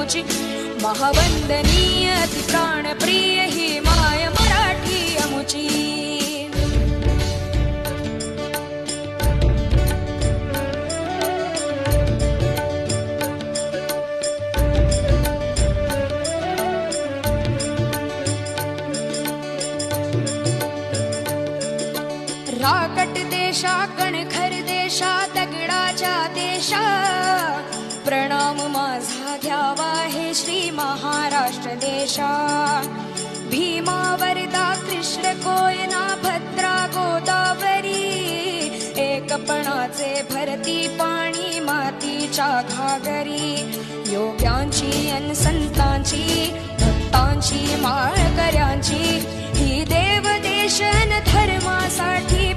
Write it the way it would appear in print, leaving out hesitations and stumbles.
अमुची महावंदनीय अति प्राणप्रिय ही माय मराठी अमुची. राकट देशा कणखर देशा दगडाच्या देशा प्रणाम माझा घ्यावा हे श्री महाराष्ट्र देशा. भीमा वरदा कृष्ण कोयना भद्रा गोदावरी एकपणाचे भरती पाणी मातीच्या घागरी. योग्यांची अन संतांची भक्तांची माळकऱ्यांची ही देव देशन धर्मासाठी